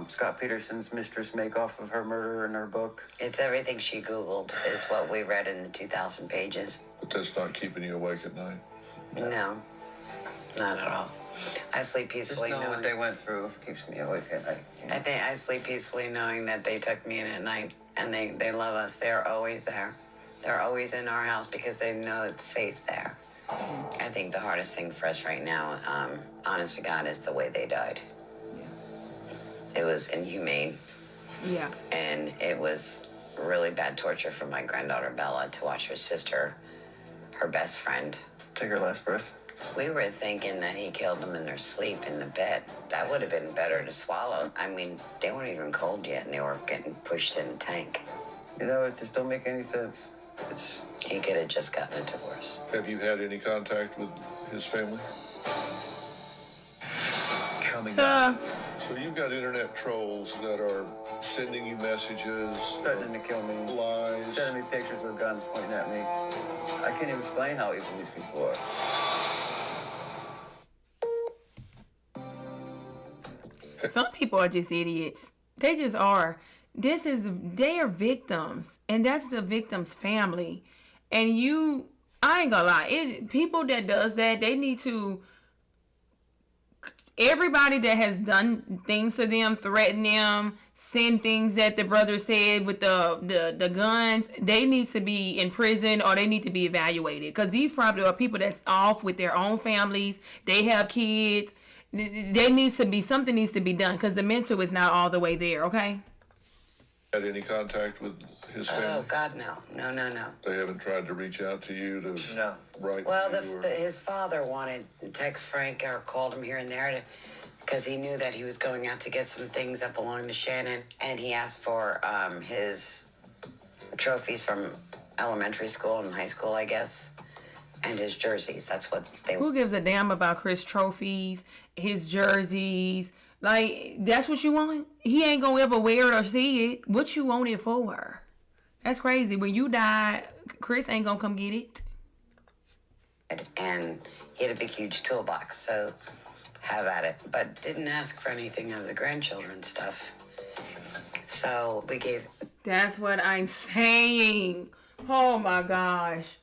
Scott Peterson's mistress make off of her murder in her book? It's everything she Googled. It's what we read in the 2,000 pages. But that's not keeping you awake at night? No, not at all. I sleep peacefully Just know what they went through keeps me awake at night. I think I sleep peacefully knowing that they took me in at night, and they love us. They're always there. They're always in our house because they know it's safe there. I think the hardest thing for us right now, honest to God, is the way they died. It was inhumane. Yeah. And it was really bad torture for my granddaughter Bella to watch her sister, her best friend, take her last breath. We were thinking that he killed them in their sleep in the bed. That would have been better to swallow. I mean, they weren't even cold yet, and they were getting pushed in a tank. You know, it just don't make any sense. He could have just gotten a divorce. Have you had any contact with his family? Coming up. So you've got internet trolls that are sending you messages, threatening to kill me, lies, sending me pictures with guns pointing at me. I can't even explain how evil these people are. Some people are just idiots. They just are. They are victims, and that's the victim's family. And I ain't gonna lie, people that does that, they need to, everybody that has done things to them, threaten them, send things that the brother said with the guns, they need to be in prison or they need to be evaluated. Because these probably are people that's off with their own families. They have kids. Something needs to be done because the mental is not all the way there, okay? Had any contact with his family? Oh, God, no. No. They haven't tried to reach out to you to write? Well, his father wanted to text Frank or called him here and there because he knew that he was going out to get some things that belonged to Shannon, and he asked for his trophies from elementary school and high school, I guess, and his jerseys. That's what they... Who gives a damn about Chris' trophies, his jerseys? Like, that's what you want? He ain't gonna ever wear it or see it. What you want it for? That's crazy. When you die, Chris ain't gonna come get it. And he had a big, huge toolbox, so have at it. But didn't ask for anything of the grandchildren stuff. So we gave... That's what I'm saying. Oh my gosh.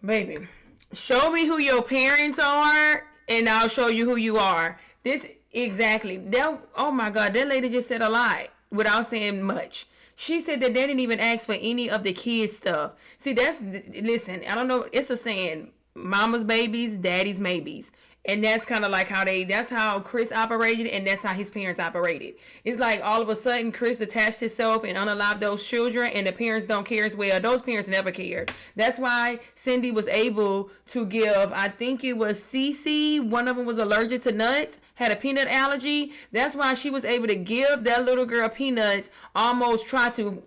Baby, Show me who your parents are, and I'll show you who you are. This exactly. That, oh my God, that lady just said a lot without saying much. She said that they didn't even ask for any of the kids' stuff. See, listen, I don't know. It's a saying, mama's babies, daddy's maybes. And that's kind of like that's how Chris operated, and that's how his parents operated. It's like all of a sudden Chris attached himself and unalived those children, and the parents don't care as well. Those parents never cared. That's why Cindy was able to give, I think it was Cece, one of them was allergic to nuts, had a peanut allergy. That's why she was able to give that little girl peanuts, almost try to,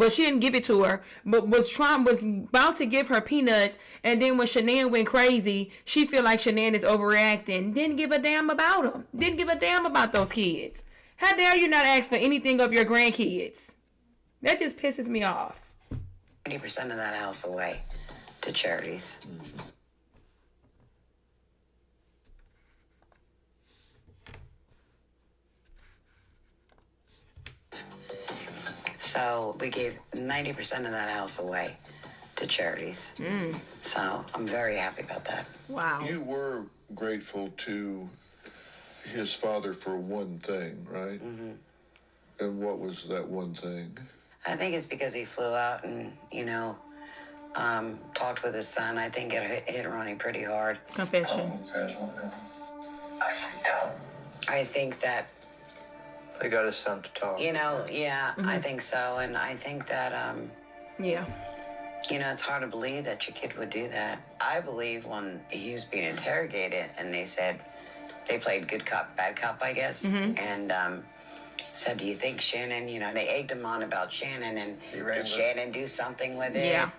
she didn't give it to her, but was about to give her peanuts, and then when Shanann went crazy, she feel like Shanann is overreacting. Didn't give a damn about them. Didn't give a damn about those kids. How dare you not ask for anything of your grandkids? That just pisses me off. 90% of that house away to charities. So we gave 90% of that house away to charities. So I'm very happy about that. Wow. You were grateful to his father for one thing, right? Mm-hmm. And what was that one thing? I think it's because he flew out and, talked with his son. I think it hit Ronnie pretty hard. Confession. I think that, They got his son to talk. I think so. And I think that, Yeah. it's hard to believe that your kid would do that. I believe when he was being interrogated and they said they played good cop, bad cop, I guess, and said, do you think Shannon, they egged him on about Shannon, and did Shannon do something with it? Yeah.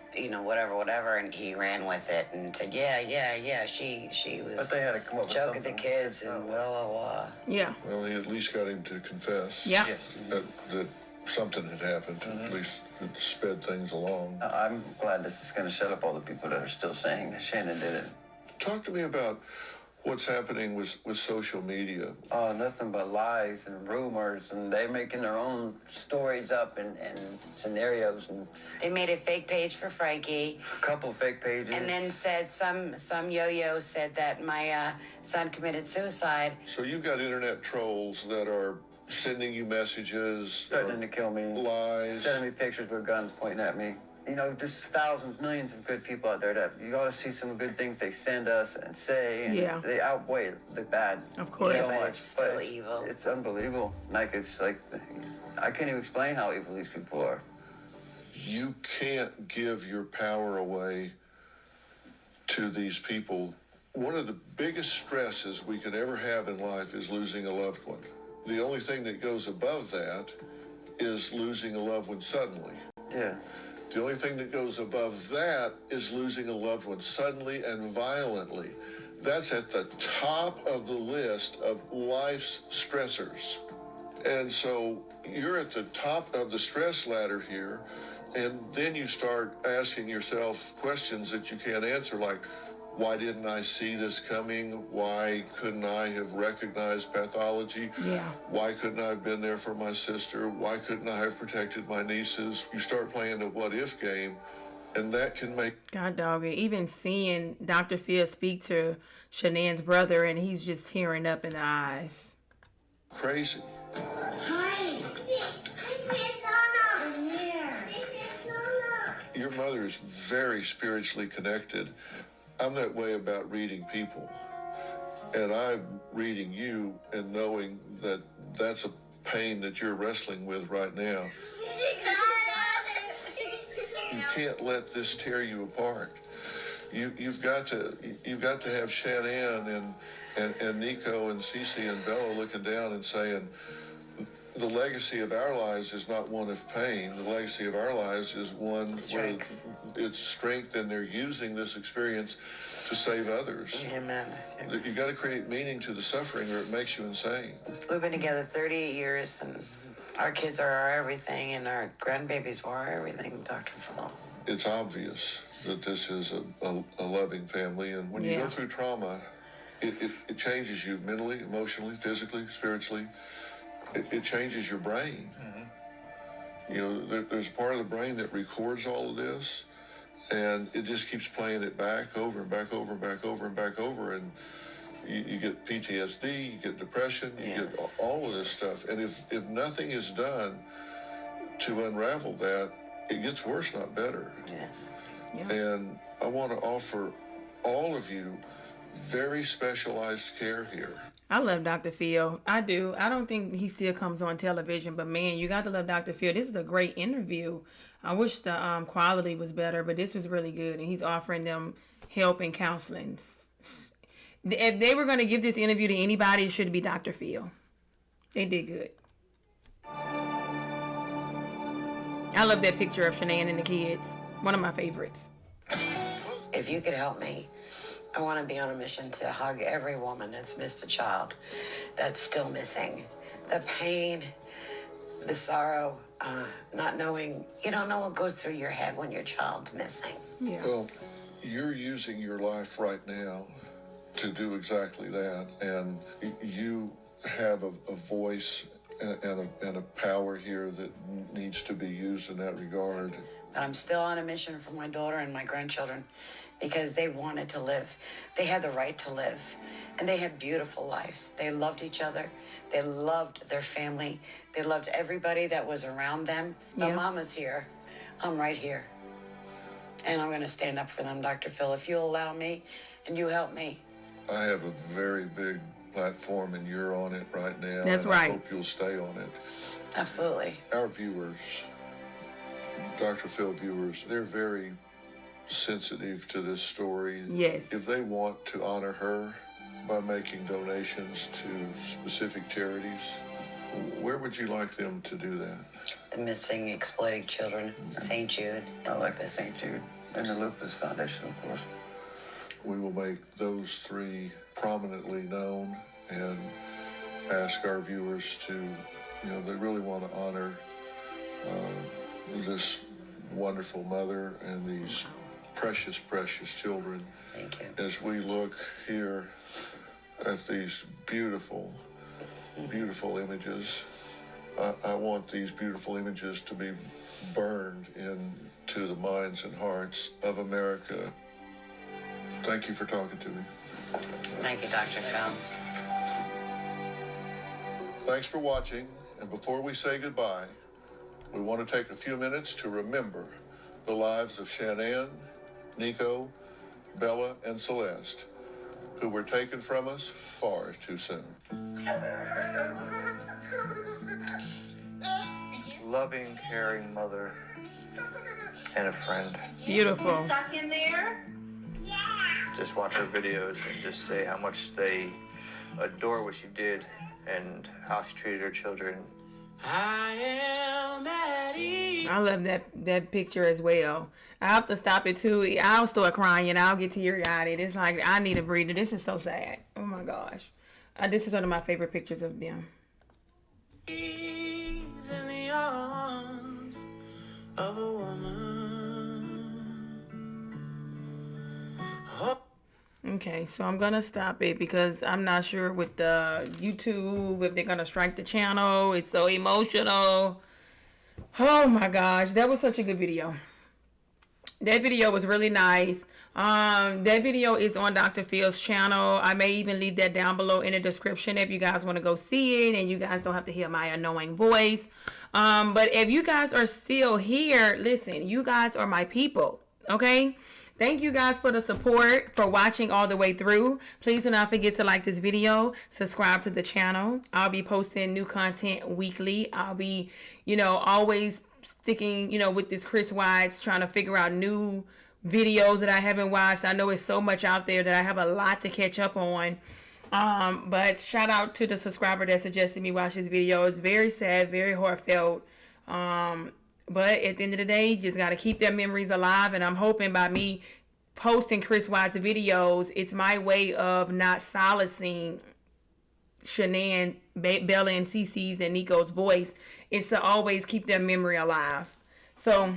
Whatever, and he ran with it and said, yeah, she was But they had to come up with joking something. the kids and blah, blah. Yeah. Well, he at least got him to confess. Yeah. Yes. That something had happened. At least it sped things along. I'm glad this is going to shut up all the people that are still saying that Shannon did it. Talk to me about what's happening with social media. Oh, nothing but lies and rumors, and they're making their own stories up and scenarios, and They made a fake page for Frankie. a couple fake pages. And then said some yo-yo said that my son committed suicide. So you've got internet trolls that are sending you messages, threatening to kill me, lies. sending me pictures with guns pointing at me. There's thousands, millions of good people out there that you ought to see some good things they send us and say, and they outweigh the bad. Of course. Yeah, So but much. it's still evil. It's unbelievable. It's like, I can't even explain how evil these people are. You can't give your power away to these people. One of the biggest stresses we could ever have in life is losing a loved one. The only thing that goes above that is losing a loved one suddenly. Yeah. The only thing that goes above that is losing a loved one suddenly and violently. That's at the top of the list of life's stressors. And so you're at the top of the stress ladder here, and then you start asking yourself questions that you can't answer, like, why didn't I see this coming? Why couldn't I have recognized pathology? Yeah. Why couldn't I have been there for my sister? Why couldn't I have protected my nieces? You start playing the what if game, and that can make... God dog it. Even seeing Dr. Phil speak to Shanann's brother, and he's just tearing up in the eyes. Crazy. Hi. I'm here. Your mother is very spiritually connected. I'm that way about reading people. And I'm reading you and knowing that that's a pain that you're wrestling with right now. You can't let this tear you apart. You've got to have Shanann and Nico and Cece and Bella looking down and saying, the legacy of our lives is not one of pain. The legacy of our lives is one where it's strength, and they're using this experience to save others. Amen. You got to create meaning to the suffering, or it makes you insane. We've been together 38 years, and our kids are our everything, and our grandbabies were our everything, Dr. Phil. It's obvious that this is a loving family, and when you go through trauma, it changes you mentally, emotionally, physically, spiritually. It changes your brain. There's a part of the brain that records all of this, And it just keeps playing it back over and back over and back over and back over. And you get PTSD, you get depression, you get all of this stuff. And if nothing is done to unravel that, it gets worse, not better. Yes. Yeah. And I want to offer all of you very specialized care here. I love Dr. Phil. I do. I don't think he still comes on television, but man, you got to love Dr. Phil. This is a great interview. I wish the quality was better, but this was really good, and he's offering them help and counseling. If they were going to give this interview to anybody, it should be Dr. Phil. They did good. I love that picture of Shanann and the kids. One of my favorites. If you could help me, I want to be on a mission to hug every woman that's missed a child, that's still missing. The pain, the sorrow, not knowing, you don't know what goes through your head when your child's missing. Yeah. Well, you're using your life right now to do exactly that. And you have a voice and a power here that needs to be used in that regard. But I'm still on a mission for my daughter and my grandchildren because they wanted to live. They had the right to live. And they had beautiful lives. They loved each other. They loved their family. They loved everybody that was around them. Yeah. But Mama's here. I'm right here. And I'm going to stand up for them, Dr. Phil, if you'll allow me and you help me. I have a very big platform and you're on it right now. That's and right. I hope you'll stay on it. Absolutely. Our viewers, Dr. Phil viewers, they're very sensitive to this story. Yes. If they want to honor her by making donations to specific charities, where would you like them to do that? The Missing Exploited Children, St. Jude. I like the St. Jude and the Lupus Foundation, of course. We will make those three prominently known and ask our viewers to, they really want to honor this wonderful mother and these precious, precious children. Thank you. As we look here at these beautiful, beautiful images, I want these beautiful images to be burned into the minds and hearts of America. Thank you for talking to me. Thank you, Dr. Phil. Thanks for watching, and before we say goodbye, we want to take a few minutes to remember the lives of Shanann, Nico, Bella, and Celeste, who were taken from us far too soon. Loving, caring mother and a friend. Beautiful. Stuck in there? Just watch her videos and just say how much they adore what she did and how she treated her children. I love that picture as well. I have to stop it too. I'll start crying and I'll get teary-eyed. It's like I need a breather. This is so sad. Oh my gosh. This is one of my favorite pictures of them. In the arms of a woman. Okay, so I'm gonna stop it because I'm not sure with the YouTube if they're gonna strike the channel. It's so emotional. Oh my gosh, that was such a good video. That video was really nice. That video is on Dr. Phil's channel. I may even leave that down below in the description if you guys want to go see it and you guys don't have to hear my annoying voice. But if you guys are still here, listen, you guys are my people, okay? Thank you guys for the support, for watching all the way through. Please do not forget to like this video, subscribe to the channel. I'll be posting new content weekly. I'll be, always sticking, with this Chris Watts, trying to figure out new videos that I haven't watched. I know it's so much out there that I have a lot to catch up on. But shout out to the subscriber that suggested me watch this video. It's very sad, very heartfelt. But at the end of the day, just got to keep their memories alive. And I'm hoping by me posting Chris Watts videos, it's my way of not silencing Shanann, Bella, and Cece's and Nico's voice. Is to always keep their memory alive. So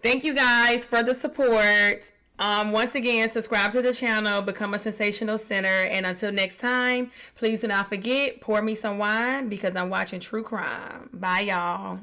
thank you guys for the support. Once again, subscribe to the channel, become a sensational sinner. And until next time, please do not forget, pour me some wine because I'm watching true crime. Bye, y'all.